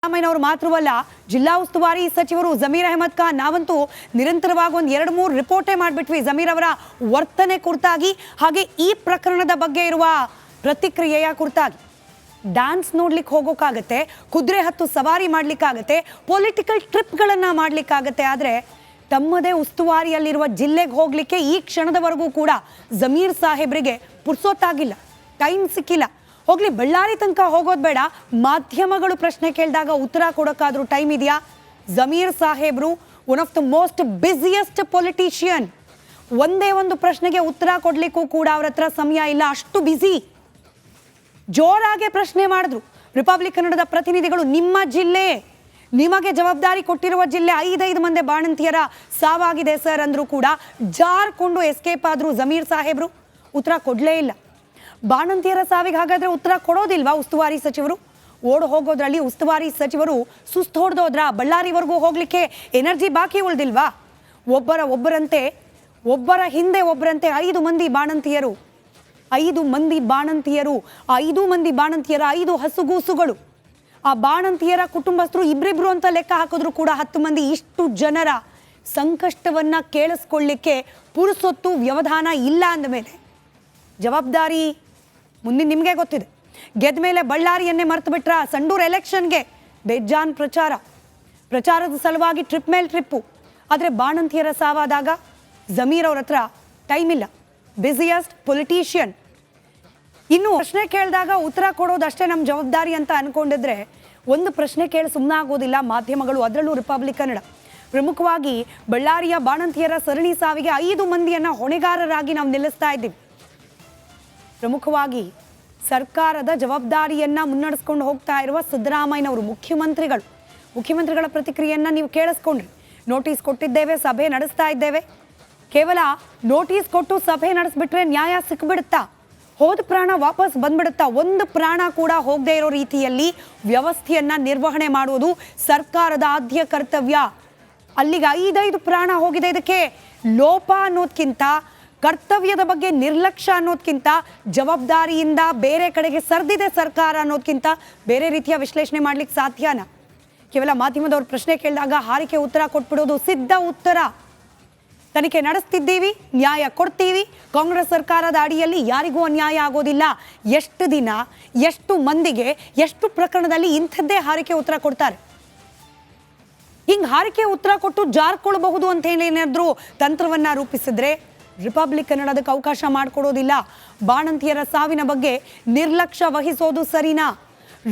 ಸಿದ್ದರಾಮಯ್ಯನವರು ಮಾತ್ರವಲ್ಲ, ಜಿಲ್ಲಾ ಉಸ್ತುವಾರಿ ಸಚಿವರು ಜಮೀರ್ ಅಹಮದ್ ಖಾನ್ ನಾವಂತೂ ನಿರಂತರವಾಗಿ ಒಂದು 2-3 ರಿಪೋರ್ಟೇ ಮಾಡಿಬಿಟ್ವಿ ಜಮೀರ್ ಅವರ ವರ್ತನೆ ಕುರಿತಾಗಿ, ಹಾಗೆ ಈ ಪ್ರಕರಣದ ಬಗ್ಗೆ ಇರುವ ಪ್ರತಿಕ್ರಿಯೆಯ ಕುರಿತಾಗಿ. ಡ್ಯಾನ್ಸ್ ನೋಡ್ಲಿಕ್ಕೆ ಹೋಗೋಕ್ಕಾಗತ್ತೆ, ಕುದುರೆ ಹತ್ತು ಸವಾರಿ ಮಾಡ್ಲಿಕ್ಕಾಗತ್ತೆ, ಪೊಲಿಟಿಕಲ್ ಟ್ರಿಪ್ಗಳನ್ನು ಮಾಡ್ಲಿಕ್ಕಾಗತ್ತೆ, ಆದರೆ ತಮ್ಮದೇ ಉಸ್ತುವಾರಿಯಲ್ಲಿರುವ ಜಿಲ್ಲೆಗೆ ಹೋಗ್ಲಿಕ್ಕೆ ಈ ಕ್ಷಣದವರೆಗೂ ಕೂಡ ಜಮೀರ್ ಸಾಹೇಬ್ರಿಗೆ ಪುರ್ಸೊತ್ತಾಗಿಲ್ಲ, ಟೈಮ್ ಸಿಕ್ಕಿಲ್ಲ. ಹೋಗ್ಲಿ, ಬಳ್ಳಾರಿ ತನಕ ಹೋಗೋದು ಬೇಡ, ಮಾಧ್ಯಮಗಳು ಪ್ರಶ್ನೆ ಕೇಳಿದಾಗ ಉತ್ತರ ಕೊಡೋಕ್ಕಾದ್ರೂ ಟೈಮ್ ಇದೆಯಾ? ಜಮೀರ್ ಸಾಹೇಬ್ರು one of the most busiest politician. ಒಂದೇ ಒಂದು ಪ್ರಶ್ನೆಗೆ ಉತ್ತರ ಕೊಡ್ಲಿಕ್ಕೂ ಕೂಡ ಅವ್ರ ಹತ್ರ ಸಮಯ ಇಲ್ಲ, ಅಷ್ಟು ಬ್ಯುಸಿ. ಜೋರಾಗೆ ಪ್ರಶ್ನೆ ಮಾಡಿದ್ರು ರಿಪಬ್ಲಿಕ್ ಕನ್ನಡದ ಪ್ರತಿನಿಧಿಗಳು. ನಿಮ್ಮ ಜಿಲ್ಲೆ, ನಿಮಗೆ ಜವಾಬ್ದಾರಿ ಕೊಟ್ಟಿರುವ ಜಿಲ್ಲೆ, 5 ಮಂದಿ ಬಾಣಂತಿಯರ ಸಾವಾಗಿದೆ ಸರ್ ಅಂದ್ರು ಕೂಡ ಜಾರ್ಕೊಂಡು ಎಸ್ಕೇಪ್ ಆದ್ರು ಜಮೀರ್ ಸಾಹೇಬ್ರು. ಉತ್ತರ ಕೊಡ್ಲೇ ಇಲ್ಲ. ಬಾಣಂತಿಯರ ಸಾವಿಗೆ ಹಾಗಾದ್ರೆ ಉತ್ತರ ಕೊಡೋದಿಲ್ವಾ ಉಸ್ತುವಾರಿ ಸಚಿವರು? ಓಡ್ ಹೋಗೋದ್ರಲ್ಲಿ ಉಸ್ತುವಾರಿ ಸಚಿವರು ಸುಸ್ತು ಹೊಡೆದೋದ್ರ? ಬಳ್ಳಾರಿವರೆಗೂ ಹೋಗ್ಲಿಕ್ಕೆ ಎನರ್ಜಿ ಬಾಕಿ ಉಳ್ದಿಲ್ವಾ? ಒಬ್ಬರ ಹಿಂದೆ ಒಬ್ಬರಂತೆ 5 ಮಂದಿ ಬಾಣಂತಿಯರು, 5 ಮಂದಿ ಬಾಣಂತಿಯರು, 5 ಮಂದಿ ಬಾಣಂತಿಯರ 5 ಹಸುಗೂಸುಗಳು. ಆ ಬಾಣಂತಿಯರ ಕುಟುಂಬಸ್ಥರು ಇಬ್ರಿಬ್ರು ಅಂತ ಲೆಕ್ಕ ಹಾಕಿದ್ರು ಕೂಡ 10 ಮಂದಿ. ಇಷ್ಟು ಜನರ ಸಂಕಷ್ಟವನ್ನ ಕೇಳಿಸ್ಕೊಳ್ಳಿಕ್ಕೆ ಪುರುಸೊತ್ತು ವ್ಯವಧಾನ ಇಲ್ಲ ಅಂದಮೇಲೆ ಜವಾಬ್ದಾರಿ ಮುಂದೆ ನಿಮಗೆ ಗೊತ್ತಿದೆ. ಗೆದ್ದ ಮೇಲೆ ಬಳ್ಳಾರಿಯನ್ನೇ ಮರ್ತು ಬಿಟ್ರ? ಸಂಡೂರು ಎಲೆಕ್ಷನ್ಗೆ ಬೇಜಾನ್ ಪ್ರಚಾರದ ಸಲುವಾಗಿ ಟ್ರಿಪ್ ಮೇಲೆ ಟ್ರಿಪ್ಪು. ಆದರೆ ಬಾಣಂತಿಯರ ಸಾವಾದಾಗ ಜಮೀರ್ ಅವ್ರ ಹತ್ರ ಟೈಮ್ ಇಲ್ಲ, ಬ್ಯುಸಿಯೆಸ್ಟ್ ಪೊಲಿಟಿಷಿಯನ್. ಇನ್ನು ಪ್ರಶ್ನೆ ಕೇಳಿದಾಗ ಉತ್ತರ ಕೊಡೋದಷ್ಟೇ ನಮ್ಮ ಜವಾಬ್ದಾರಿ ಅಂತ ಅನ್ಕೊಂಡಿದ್ರೆ ಒಂದು ಪ್ರಶ್ನೆ ಕೇಳಿ ಸುಮ್ಮನೆ ಆಗೋದಿಲ್ಲ ಮಾಧ್ಯಮಗಳು, ಅದರಲ್ಲೂ ರಿಪಬ್ಲಿಕ್ ಕನ್ನಡ. ಪ್ರಮುಖವಾಗಿ ಬಳ್ಳಾರಿಯ ಬಾಣಂತಿಯರ ಸರಣಿ ಸಾವಿಗೆ 5 ಮಂದಿಯನ್ನ ಹೊಣೆಗಾರರಾಗಿ ನಾವು ನಿಲ್ಲಿಸ್ತಾ ಇದ್ದೀವಿ. ಪ್ರಮುಖವಾಗಿ ಸರ್ಕಾರದ ಜವಾಬ್ದಾರಿಯನ್ನ ಮುನ್ನಡೆಸ್ಕೊಂಡು ಹೋಗ್ತಾ ಇರುವ ಸಿದ್ದರಾಮಯ್ಯನವರು, ಮುಖ್ಯಮಂತ್ರಿಗಳ ಪ್ರತಿಕ್ರಿಯೆಯನ್ನ ನೀವು ಕೇಳಿಸ್ಕೊಂಡ್ರಿ. ನೋಟಿಸ್ ಕೊಟ್ಟಿದ್ದೇವೆ, ಸಭೆ ನಡೆಸ್ತಾ ಇದ್ದೇವೆ. ಕೇವಲ ನೋಟಿಸ್ ಕೊಟ್ಟು ಸಭೆ ನಡೆಸ್ಬಿಟ್ರೆ ನ್ಯಾಯ ಸಿಕ್ಬಿಡುತ್ತಾ? ಹೋದ ಪ್ರಾಣ ವಾಪಸ್ ಬಂದ್ಬಿಡುತ್ತಾ? ಒಂದು ಪ್ರಾಣ ಕೂಡ ಹೋಗದೆ ಇರೋ ರೀತಿಯಲ್ಲಿ ವ್ಯವಸ್ಥೆಯನ್ನ ನಿರ್ವಹಣೆ ಮಾಡುವುದು ಸರ್ಕಾರದ ಆದ್ಯ ಕರ್ತವ್ಯ. ಅಲ್ಲಿಗೆ 5 ಪ್ರಾಣ ಹೋಗಿದೆ. ಇದಕ್ಕೆ ಲೋಪ ಅನ್ನೋದ್ಕಿಂತ, ಕರ್ತವ್ಯದ ಬಗ್ಗೆ ನಿರ್ಲಕ್ಷ್ಯ ಅನ್ನೋದ್ಕಿಂತ, ಜವಾಬ್ದಾರಿಯಿಂದ ಬೇರೆ ಕಡೆಗೆ ಸರ್ದಿದೆ ಸರ್ಕಾರ ಅನ್ನೋದ್ಕಿಂತ ಬೇರೆ ರೀತಿಯ ವಿಶ್ಲೇಷಣೆ ಮಾಡ್ಲಿಕ್ಕೆ ಸಾಧ್ಯನಾ? ಕೇವಲ ಮಾಧ್ಯಮದವ್ರ ಪ್ರಶ್ನೆ ಕೇಳಿದಾಗ ಹಾರಿಕೆ ಉತ್ತರ ಕೊಟ್ಬಿಡೋದು ಸಿದ್ಧ ಉತ್ತರ. ತನಿಖೆ ನಡೆಸ್ತಿದ್ದೀವಿ, ನ್ಯಾಯ ಕೊಡ್ತೀವಿ, ಕಾಂಗ್ರೆಸ್ ಸರ್ಕಾರದ ಅಡಿಯಲ್ಲಿ ಯಾರಿಗೂ ಅನ್ಯಾಯ ಆಗೋದಿಲ್ಲ. ಎಷ್ಟು ದಿನ, ಎಷ್ಟು ಮಂದಿಗೆ, ಎಷ್ಟು ಪ್ರಕರಣದಲ್ಲಿ ಇಂಥದ್ದೇ ಹಾರಿಕೆ ಉತ್ತರ ಕೊಡ್ತಾರೆ? ಹಿಂಗೆ ಹಾರಿಕೆ ಉತ್ತರ ಕೊಟ್ಟು ಜಾರ್ಕೊಳ್ಬಹುದು ಅಂತ ಹೇಳಿ ಏನಾದರೂ ತಂತ್ರವನ್ನ ರೂಪಿಸಿದ್ರೆ ರಿಪಬ್ಲಿಕ್ ಕನ್ನಡದಕ್ಕೆ ಅವಕಾಶ ಮಾಡಿಕೊಡೋದಿಲ್ಲ. ಬಾಣಂತಿಯರ ಸಾವಿನ ಬಗ್ಗೆ ನಿರ್ಲಕ್ಷ್ಯ ವಹಿಸೋದು ಸರಿನಾ?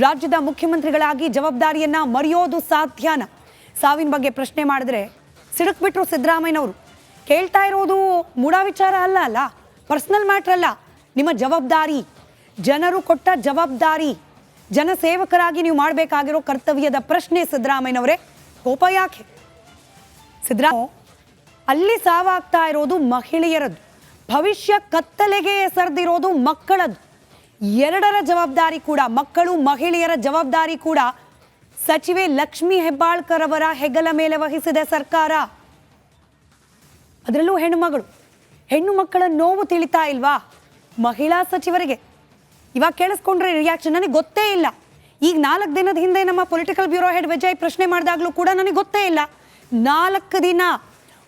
ರಾಜ್ಯದ ಮುಖ್ಯಮಂತ್ರಿಗಳಾಗಿ ಜವಾಬ್ದಾರಿಯನ್ನ ಮರೆಯೋದು ಸಾಧ್ಯನಾ? ಸಾವಿನ ಬಗ್ಗೆ ಪ್ರಶ್ನೆ ಮಾಡಿದ್ರೆ ಸಿಡುಕ್ಬಿಟ್ರು ಸಿದ್ದರಾಮಯ್ಯನವರು. ಕೇಳ್ತಾ ಇರೋದು ಮೂಢ ವಿಚಾರ ಅಲ್ಲ, ಪರ್ಸನಲ್ ಮ್ಯಾಟ್ರ್ ಅಲ್ಲ, ನಿಮ್ಮ ಜವಾಬ್ದಾರಿ, ಜನರು ಕೊಟ್ಟ ಜವಾಬ್ದಾರಿ, ಜನಸೇವಕರಾಗಿ ನೀವು ಮಾಡಬೇಕಾಗಿರೋ ಕರ್ತವ್ಯದ ಪ್ರಶ್ನೆ. ಸಿದ್ದರಾಮಯ್ಯನವರೇ, ಕೋಪ ಯಾಕೆ? ಸಿದ್ದರಾಮಯ್ಯ, ಅಲ್ಲಿ ಸಾವಾಗ್ತಾ ಇರೋದು ಮಹಿಳೆಯರದ್ದು, ಭವಿಷ್ಯ ಕತ್ತಲೆಗೆ ಎಸರ್ದಿರೋದು ಮಕ್ಕಳದ್ದು. 2ರ ಜವಾಬ್ದಾರಿ ಕೂಡ, ಮಕ್ಕಳು ಮಹಿಳೆಯರ ಜವಾಬ್ದಾರಿ ಕೂಡ ಸಚಿವೆ ಲಕ್ಷ್ಮೀ ಹೆಬ್ಬಾಳ್ಕರ್ ಅವರ ಹೆಗಲ ಮೇಲೆ ವಹಿಸಿದೆ ಸರ್ಕಾರ. ಅದರಲ್ಲೂ ಹೆಣ್ಣು ಮಕ್ಕಳ ನೋವು ತಿಳಿತಾ ಇಲ್ವಾ ಮಹಿಳಾ ಸಚಿವರಿಗೆ? ಇವಾಗ ಕೇಳಿಸ್ಕೊಂಡ್ರೆ ರಿಯಾಕ್ಷನ್ ನನಗೆ ಗೊತ್ತೇ ಇಲ್ಲ. ಈಗ 4 ದಿನದ ಹಿಂದೆ ನಮ್ಮ ಪೊಲಿಟಿಕಲ್ ಬ್ಯೂರೋ ಹೆಡ್ ವಿಜಯ್ ಪ್ರಶ್ನೆ ಮಾಡಿದಾಗಲೂ ಕೂಡ ನನಗೆ ಗೊತ್ತೇ ಇಲ್ಲ. 4 ದಿನ,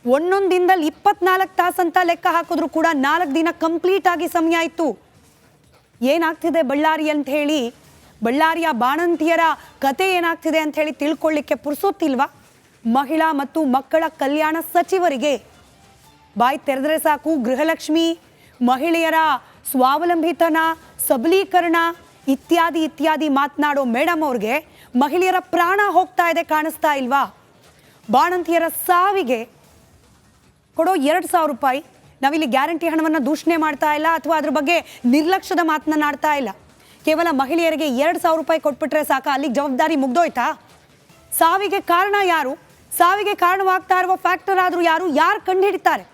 ಒಂದೊಂದು ದಿನದಲ್ಲಿ 24 ತಾಸು ಅಂತ ಲೆಕ್ಕ ಹಾಕಿದ್ರು ಕೂಡ 4 ದಿನ ಕಂಪ್ಲೀಟ್ ಆಗಿ ಸಮಯ ಇತ್ತು. ಏನಾಗ್ತಿದೆ ಬಳ್ಳಾರಿ ಅಂತ ಹೇಳಿ, ಬಳ್ಳಾರಿಯ ಬಾಣಂತಿಯರ ಕತೆ ಏನಾಗ್ತಿದೆ ಅಂತ ಹೇಳಿ ತಿಳ್ಕೊಳ್ಳಿಕ್ಕೆ ಪುರ್ಸೊತ್ತಿಲ್ವಾ ಮಹಿಳಾ ಮತ್ತು ಮಕ್ಕಳ ಕಲ್ಯಾಣ ಸಚಿವರಿಗೆ? ಬಾಯಿ ತೆರೆದ್ರೆ ಸಾಕು, ಗೃಹಲಕ್ಷ್ಮಿ, ಮಹಿಳೆಯರ ಸ್ವಾವಲಂಬಿತನ, ಸಬಲೀಕರಣ ಇತ್ಯಾದಿ ಮಾತನಾಡೋ ಮೇಡಮ್ ಅವ್ರಿಗೆ ಮಹಿಳೆಯರ ಪ್ರಾಣ ಹೋಗ್ತಾ ಇದೆ ಕಾಣಿಸ್ತಾ ಇಲ್ವಾ? ಬಾಣಂತಿಯರ ಸಾವಿಗೆ ಕೊಡೋ 2,000 ರೂಪಾಯಿ, ನಾವಿಲ್ಲಿ ಗ್ಯಾರಂಟಿ ಹಣವನ್ನು ದೂಷಣೆ ಮಾಡ್ತಾ ಇಲ್ಲ ಅಥವಾ ಅದ್ರ ಬಗ್ಗೆ ನಿರ್ಲಕ್ಷ್ಯದ ಮಾತನಾಡ್ತಾ ಇಲ್ಲ. ಕೇವಲ ಮಹಿಳೆಯರಿಗೆ 2,000 ರೂಪಾಯಿ ಕೊಟ್ಬಿಟ್ರೆ ಸಾಕ, ಅಲ್ಲಿಗೆ ಜವಾಬ್ದಾರಿ ಮುಗ್ದೋಯ್ತಾ? ಸಾವಿಗೆ ಕಾರಣ ಯಾರು? ಸಾವಿಗೆ ಕಾರಣವಾಗ್ತಾ ಇರುವ ಫ್ಯಾಕ್ಟರ್ ಆದರೂ ಯಾರು ಕಂಡು ಹಿಡಿತಾರೆ?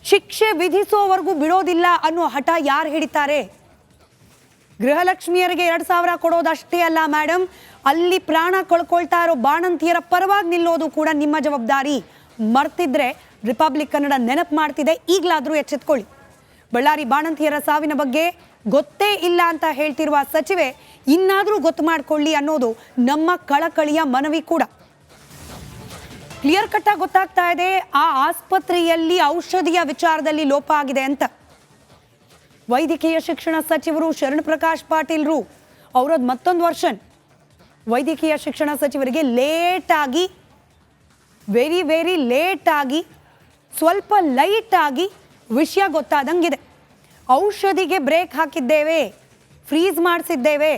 ಶಿಕ್ಷೆ ವಿಧಿಸೋವರೆಗೂ ಬಿಡೋದಿಲ್ಲ ಅನ್ನೋ ಹಠ ಯಾರು ಹಿಡಿತಾರೆ? ಗೃಹಲಕ್ಷ್ಮಿಯರಿಗೆ 2,000 ಕೊಡೋದಷ್ಟೇ ಅಲ್ಲ ಮೇಡಮ್, ಅಲ್ಲಿ ಪ್ರಾಣ ಕಳ್ಕೊಳ್ತಾ ಇರೋ ಬಾಣಂತಿಯರ ಪರವಾಗಿ ನಿಲ್ಲೋದು ಕೂಡ ನಿಮ್ಮ ಜವಾಬ್ದಾರಿ. ಮರ್ತಿದ್ರೆ ರಿಪಬ್ಲಿಕ್ ಕನ್ನಡ ನೆನಪು ಮಾಡ್ತಿದೆ, ಈಗಲಾದರೂ ಎಚ್ಚೆತ್ಕೊಳ್ಳಿ. ಬಳ್ಳಾರಿ ಬಾಣಂತಿಯರ ಸಾವಿನ ಬಗ್ಗೆ ಗೊತ್ತೇ ಇಲ್ಲ ಅಂತ ಹೇಳ್ತಿರುವ ಸಚಿವೆ ಇನ್ನಾದರೂ ಗೊತ್ತು ಮಾಡಿಕೊಳ್ಳಿ ಅನ್ನೋದು ನಮ್ಮ ಕಳಕಳಿಯ ಮನವಿ ಕೂಡ. ಕ್ಲಿಯರ್ ಕಟ್ ಆಗಿ ಗೊತ್ತಾಗ್ತಾ ಇದೆ ಆ ಆಸ್ಪತ್ರೆಯಲ್ಲಿ ಔಷಧಿಯ ವಿಚಾರದಲ್ಲಿ ಲೋಪ ಆಗಿದೆ ಅಂತ. ವೈದ್ಯಕೀಯ ಶಿಕ್ಷಣ ಸಚಿವರು ಶರಣ್ ಪ್ರಕಾಶ್ ಪಾಟೀಲ್ರು ಅವರದ್ದು ಮತ್ತೊಂದು ವರ್ಷನ್. ವೈದ್ಯಕೀಯ ಶಿಕ್ಷಣ ಸಚಿವರಿಗೆ ಲೇಟಾಗಿ, ವೆರಿ ಲೇಟಾಗಿ, ಸ್ವಲ್ಪ ಲೈಟಾಗಿ ವಿಷಯ ಗೊತ್ತಾದಂಗಿದೆ. ಔಷಧಿಗೆ ಬ್ರೇಕ್ ಹಾಕಿದ್ದೇವೆ, ಫ್ರೀಸ್ ಮಾಡಿಸಿದ್ದೇವೆ,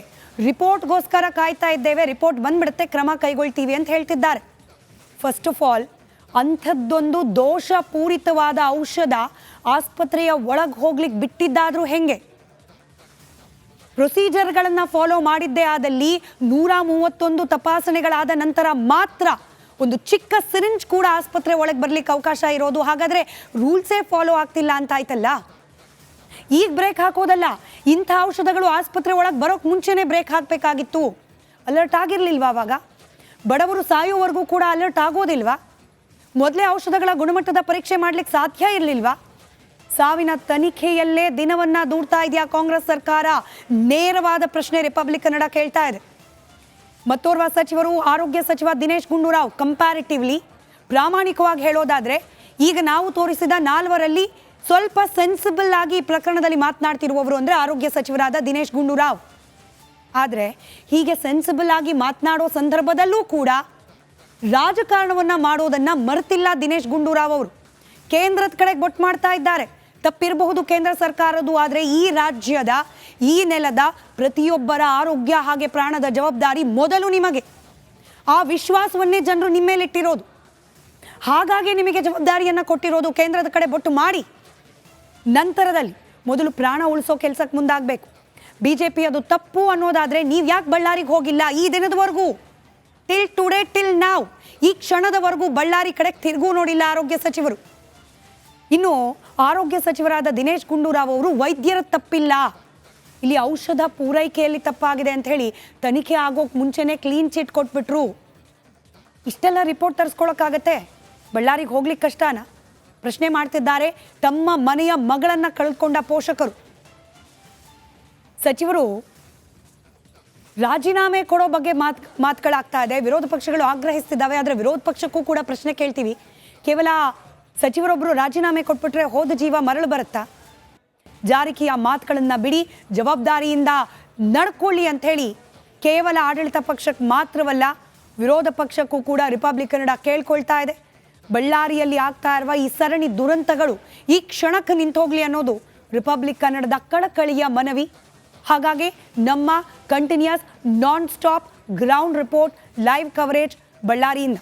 ರಿಪೋರ್ಟ್ಗೋಸ್ಕರ ಕಾಯ್ತಾ ಇದ್ದೇವೆ, ರಿಪೋರ್ಟ್ ಬಂದ್ಬಿಡುತ್ತೆ ಕ್ರಮ ಕೈಗೊಳ್ತೀವಿ ಅಂತ ಹೇಳ್ತಿದ್ದಾರೆ. ಫಸ್ಟ್ ಆಫ್ ಆಲ್ ಅಂಥದ್ದೊಂದು ದೋಷಪೂರಿತವಾದ ಔಷಧ ಆಸ್ಪತ್ರೆಯ ಒಳಗೆ ಹೋಗ್ಲಿಕ್ಕೆ ಬಿಟ್ಟಿದ್ದಾದರೂ ಹೆಂಗೆ? ಪ್ರೊಸೀಜರ್ಗಳನ್ನು ಫಾಲೋ ಮಾಡಿದ್ದೇ ಆದಲ್ಲಿ 131 ತಪಾಸಣೆಗಳಾದ ನಂತರ ಮಾತ್ರ ಒಂದು ಚಿಕ್ಕ ಸಿರಿಂಜ್ ಕೂಡ ಆಸ್ಪತ್ರೆ ಒಳಗೆ ಬರ್ಲಿಕ್ಕೆ ಅವಕಾಶ ಇರೋದು. ಹಾಗಾದರೆ ರೂಲ್ಸೇ ಫಾಲೋ ಆಗ್ತಿಲ್ಲ ಅಂತ ಆಯ್ತಲ್ಲ. ಈಗ ಬ್ರೇಕ್ ಹಾಕೋದಲ್ಲ, ಇಂಥ ಔಷಧಗಳು ಆಸ್ಪತ್ರೆ ಒಳಗೆ ಬರೋಕ್ಕೆ ಮುಂಚೆನೇ ಬ್ರೇಕ್ ಹಾಕಬೇಕಾಗಿತ್ತು. ಅಲರ್ಟ್ ಆಗಿರಲಿಲ್ವಾ? ಆವಾಗ ಬಡವರು ಸಾಯೋವರೆಗೂ ಕೂಡ ಅಲರ್ಟ್ ಆಗೋದಿಲ್ವಾ? ಮೊದಲೇ ಔಷಧಗಳ ಗುಣಮಟ್ಟದ ಪರೀಕ್ಷೆ ಮಾಡಲಿಕ್ಕೆ ಸಾಧ್ಯ ಇರಲಿಲ್ವಾ? ಸಾವಿನ ತನಿಖೆಯಲ್ಲೇ ದಿನವನ್ನ ದೂಡ್ತಾ ಇದೆಯಾ ಕಾಂಗ್ರೆಸ್ ಸರ್ಕಾರ? ನೇರವಾದ ಪ್ರಶ್ನೆ ರಿಪಬ್ಲಿಕ್ ಕನ್ನಡ ಕೇಳ್ತಾ ಇದೆ. ಮತ್ತೋರ್ವ ಸಚಿವರು ಆರೋಗ್ಯ ಸಚಿವ ದಿನೇಶ್ ಗುಂಡೂರಾವ್ ಕಂಪ್ಯಾರಿಟಿವ್ಲಿ ಪ್ರಾಮಾಣಿಕವಾಗಿ ಹೇಳೋದಾದ್ರೆ, ಈಗ ನಾವು ತೋರಿಸಿದ 4ರಲ್ಲಿ ಸ್ವಲ್ಪ ಸೆನ್ಸಿಬಲ್ ಆಗಿ ಈ ಪ್ರಕರಣದಲ್ಲಿ ಮಾತನಾಡ್ತಿರುವವರು ಅಂದರೆ ಆರೋಗ್ಯ ಸಚಿವರಾದ ದಿನೇಶ್ ಗುಂಡೂರಾವ್. ಆದರೆ ಹೀಗೆ ಸೆನ್ಸಿಬಲ್ ಆಗಿ ಮಾತನಾಡೋ ಸಂದರ್ಭದಲ್ಲೂ ಕೂಡ ರಾಜಕಾರಣವನ್ನು ಮಾಡೋದನ್ನು ಮರೆತಿಲ್ಲ ದಿನೇಶ್ ಗುಂಡೂರಾವ್ ಅವರು. ಕೇಂದ್ರದ ಕಡೆಗೆ ಬೊಟ್ಟು ಮಾಡ್ತಾ ಇದ್ದಾರೆ. ತಪ್ಪಿರಬಹುದು ಕೇಂದ್ರ ಸರ್ಕಾರದ್ದು, ಆದರೆ ಈ ರಾಜ್ಯದ, ಈ ನೆಲದ ಪ್ರತಿಯೊಬ್ಬರ ಆರೋಗ್ಯ ಹಾಗೆ ಪ್ರಾಣದ ಜವಾಬ್ದಾರಿ ಮೊದಲು ನಿಮಗೆ. ಆ ವಿಶ್ವಾಸವನ್ನೇ ಜನರು ನಿಮ್ಮ ಮೇಲೆ ಇಟ್ಟಿರೋದು. ಹಾಗಾಗಿ ನಿಮಗೆ ಜವಾಬ್ದಾರಿಯನ್ನು ಕೊಟ್ಟಿರೋದು. ಕೇಂದ್ರದ ಕಡೆ ಬೊಟ್ಟು ಮಾಡಿ ನಂತರದಲ್ಲಿ ಮೊದಲು ಪ್ರಾಣ ಉಳಿಸೋ ಕೆಲಸಕ್ಕೆ ಮುಂದಾಗಬೇಕು. BJP ಅದು ತಪ್ಪು ಅನ್ನೋದಾದರೆ ನೀವು ಯಾಕೆ ಬಳ್ಳಾರಿಗೆ ಹೋಗಿಲ್ಲ ಈ ದಿನದವರೆಗೂ? ಟಿಲ್ ಟುಡೇ, ಟಿಲ್ ನಾವ್, ಈ ಕ್ಷಣದವರೆಗೂ ಬಳ್ಳಾರಿ ಕಡೆಗೆ ತಿರುಗೂ ನೋಡಿಲ್ಲ ಆರೋಗ್ಯ ಸಚಿವರು. ಇನ್ನು ಆರೋಗ್ಯ ಸಚಿವರಾದ ದಿನೇಶ್ ಗುಂಡೂರಾವ್ ಅವರು ವೈದ್ಯರ ತಪ್ಪಿಲ್ಲ, ಇಲ್ಲಿ ಔಷಧ ಪೂರೈಕೆಯಲ್ಲಿ ತಪ್ಪಾಗಿದೆ ಅಂತ ಹೇಳಿ ತನಿಖೆ ಆಗೋಕೆ ಮುಂಚೆನೇ ಕ್ಲೀನ್ ಚಿಟ್ ಕೊಟ್ಬಿಟ್ರು. ಇಷ್ಟೆಲ್ಲ ರಿಪೋರ್ಟ್ ತರಿಸ್ಕೊಳಕ್ಕಾಗತ್ತೆ? ಬಳ್ಳಾರಿಗೆ ಹೋಗ್ಲಿಕ್ಕೆ ಕಷ್ಟನಾ? ಪ್ರಶ್ನೆ ಮಾಡ್ತಿದ್ದಾರೆ ತಮ್ಮ ಮನೆಯ ಮಗಳನ್ನು ಕಳೆದುಕೊಂಡ ಪೋಷಕರು. ಸಚಿವರು ರಾಜೀನಾಮೆ ಕೊಡೋ ಬಗ್ಗೆ ಮಾತುಗಳಾಗ್ತಾ ಇದೆ. ವಿರೋಧ ಪಕ್ಷಗಳು ಆಗ್ರಹಿಸ್ತಿದ್ದಾವೆ. ಆದರೆ ವಿರೋಧ ಪಕ್ಷಕ್ಕೂ ಕೂಡ ಪ್ರಶ್ನೆ ಕೇಳ್ತೀವಿ, ಕೇವಲ ಸಚಿವರೊಬ್ಬರು ರಾಜೀನಾಮೆ ಕೊಟ್ಬಿಟ್ರೆ ಹೋದ ಜೀವ ಮರಳು ಬರುತ್ತಾ? ಜಾರಕಿಯ ಮಾತುಗಳನ್ನು ಬಿಡಿ, ಜವಾಬ್ದಾರಿಯಿಂದ ನಡ್ಕೊಳ್ಳಿ ಅಂಥೇಳಿ ಕೇವಲ ಆಡಳಿತ ಪಕ್ಷಕ್ಕೆ ಮಾತ್ರವಲ್ಲ ವಿರೋಧ ಪಕ್ಷಕ್ಕೂ ಕೂಡ ರಿಪಬ್ಲಿಕ್ ಕನ್ನಡ ಕೇಳ್ಕೊಳ್ತಾ ಇದೆ. ಬಳ್ಳಾರಿಯಲ್ಲಿ ಆಗ್ತಾ ಇರುವ ಈ ಸರಣಿ ದುರಂತಗಳು ಈ ಕ್ಷಣಕ್ಕೆ ನಿಂತೋಗ್ಲಿ ಅನ್ನೋದು ರಿಪಬ್ಲಿಕ್ ಕನ್ನಡದ ಕಳಕಳಿಯ ಮನವಿ. ಹಾಗಾಗಿ ನಮ್ಮ continuous non stop ground report, live coverage ಬಳ್ಳಾರಿಯಿಂದ.